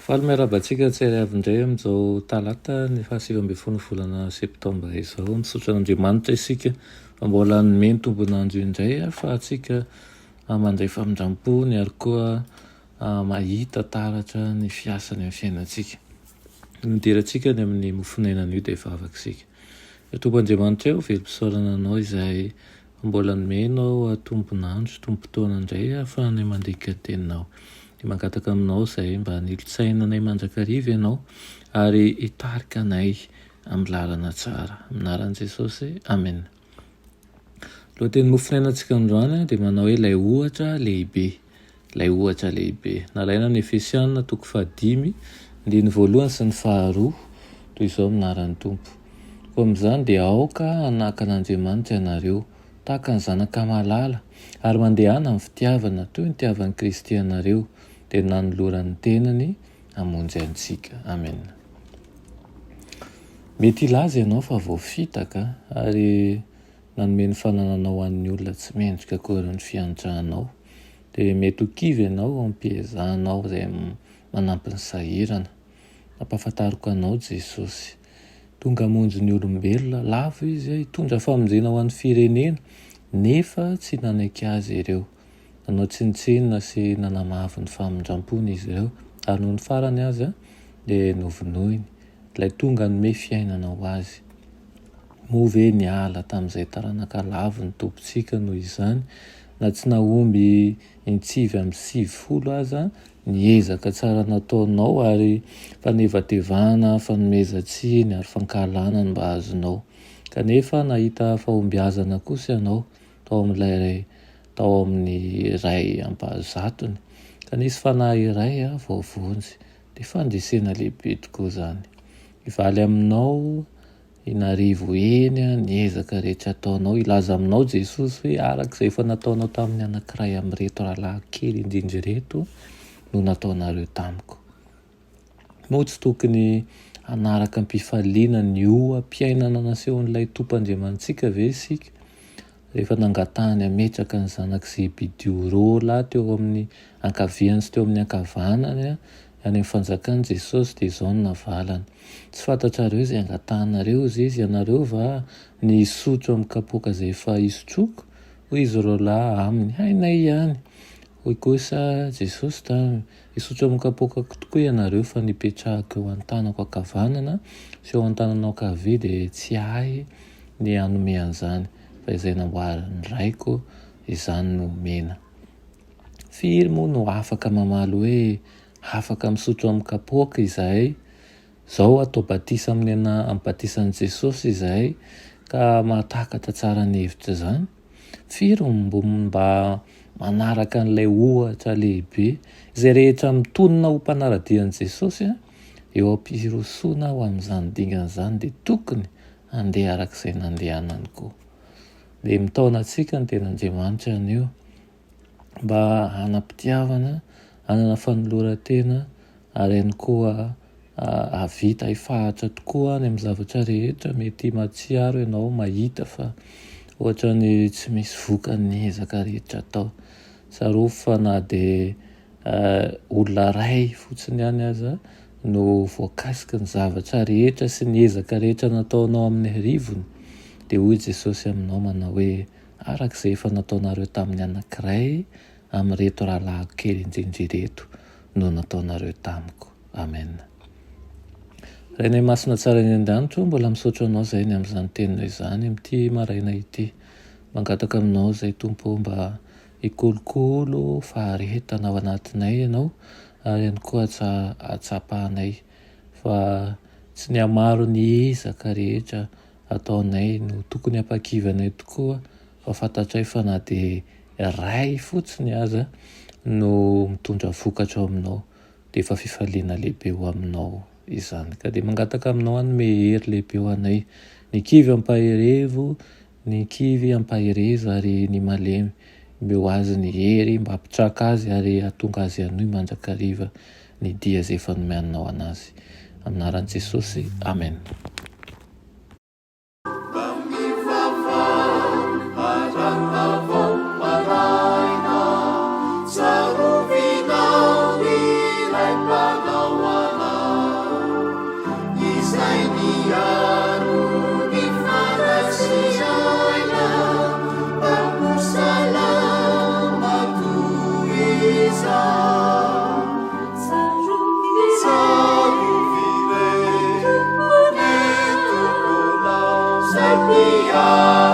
Faly miarabantsika tsery avindray amin'izao talata ny 7 volana septambra izao. Misaotra an'Andriamanitra isika mbola nomeny tombonandro indray fa atsika mandray famindram-pony ary koa mahita taratra ny fiasany amin'ny fiainantsika. Nidirantsika ny amin'ny mofonainana io dia efa afaka isika. Tomb'Andriamanitra eo velom-pisaorana anao izay mbola nomenao tombonandro, tombo-potoana indray ahafahana mandika teninao. Dia mangataka aminao izay mba nilotsainanay mandrakariva ianao ary hitarika anay amin'ny lalana tsara. Aminaran'i Jesosy, amen. Lohateny mofinainantsika androany dia manao hoe ilay ohatra lehibe. Ilay ohatra lehibe. Nalaina ny Efesiana 5:5, ny voalohany sy ny 2 toy izao aminaran'ny Tompo. Koa amin'izany dia aoka hanaka an'Andriamanitra ianareo tahaka ny zanaka malala ary mandehana amin'ny fitiavana toy ny tiavan'i Kristy ianareo dia nanoloran'ny tenany hamonjy antsika. Amen. Mety ilaza ianao fa voafitaka ary nanome ny fanananao an'ny olona tsy mendrika akory ny fiantrahanao. Dia mety ho kivy ianao ampiezanao izay manampy ny sahirana. Nampahafantariko anao Jesosy. Tonga hamonjy ny olombelona, lavo izy hitondra famonjena ho an'ny firenena nefa tsy nanaiky azy ireo. Nanao tsinitsinina sy nanamavy ny famindram-pony izy ireo ary noho ny farany azy dia novonoiny ilay tonga nome fiainana ho azy. Moa ve niala tamin'izay taranaka lavo ny tompontsika noho izany, na tsy nahomby intsivy amin'ny 70 aza niezaka tsara nataonao ary fanevatevana, fanomezan-tsiny ary fankalana no mba azonao. Kanefa nahita fahombiazana kosa ianao tao amin'ny ray ampahazatony. Ka nisy fanahy iray voavonjy dia fandresena lehibe tokoa izany. Hivaly aminao, inarivo eny, niezaka rehetra ataonao, ilaza aminao Jesosy hoe arak'izay efa nataonao tamin'ny anankiray amin'ireto rahalahy kely indrindra ireto no nataonareo tamiko. Moa tsy tokony hanaraka am-pifaliana ny oam-piainana nasehon'ilay Tompo-Andriamantsika ve isika? Rehefa nangatahany ametraka ny zanak' Zebedio lahy teo amin'ny ankaviany sy teo amin'ny ankavanany any amin'ny fanjakany Jesosy dia izao no navalany. Tsy fantatrareo izay angatahanareo izy ianareo va nisotro amin'ny kapoaka izay efa hisotroako? Hoy izy roalahy aminy, hainay ihany. Hoy kosa Jesosy taminy, hisotro amin'ny kapoakako tokoa ianareo fa nipetrahako eo an-tanako ankavanana sy eo an-tananao ankavia dia tsy ahy ny hanome an'izany fa izay namboarin'ny raiko izany no mena. Firy moa no afaka mamaly hoe afaka misotro amin'ny kapoaka izahay? Zao atao batisa amin'ny batisan'i Jesosy izahay ka mahatakatra tsara ny hevitra izany. Firy mba manaraka an'ilay ohatra lehibe izay rehetra mitonona ho mpanaradian'i Jesosy eo am-pirosoana ho amin'izany dingana izany dia tokony handeha arak'izay nandehanany koa. Dia mitaona antsika ny ten'Andriamanitra anio mba hanam-pitiavana, hanana fanoloran-tena ary ihany koa havita hifahatra tokoa any amin'ny zavatra rehetra. Mety mahatsiaro ianao mahita fa ohatra ny tsy misy vokany ny ezaka rehetra atao. Tsarovy fa na dia olona ray fotsiny ihany aza no voakasiky ny zavatra rehetra sy ny ezaka rehetra nataonao amin'ny arivony dia hoy Jesosy aminao manao hoe arak'izay efa nataonareo tamin'ny anankiray amin'ireto rahalahy kely indrindra ireto no nataonareo tamiko. Amen. Rainay masina tsara eny an-danitra mbola misaotra anao izay ny amin'izany teninao izany amin'ity maraina ity. Mangataka aminao izay Tompo mba hikolokolo faharetana ao anatinay ianao ary ihany koa atsapahanay fa tsy ny hamaro ny ezaka rehetra ataonay no tokony hampakivanay tokoa fa fantatray fa na dia ray fotsiny aza no mitondra vokatra ao aminao dia efa fifaliana lehibe ho aminao izany. Ka dia mangataka aminao hanome hery lehibe ho anay, ny kivy ampaherevo, ny kivy ampahereza ary ny malemy mbe ho azy ny hery mba hampitraka azy ary hahatonga azy hanohy mandrakariva ny dia izay efa nomeanao anazy. Aminaran'i Jesosy, amen. Mia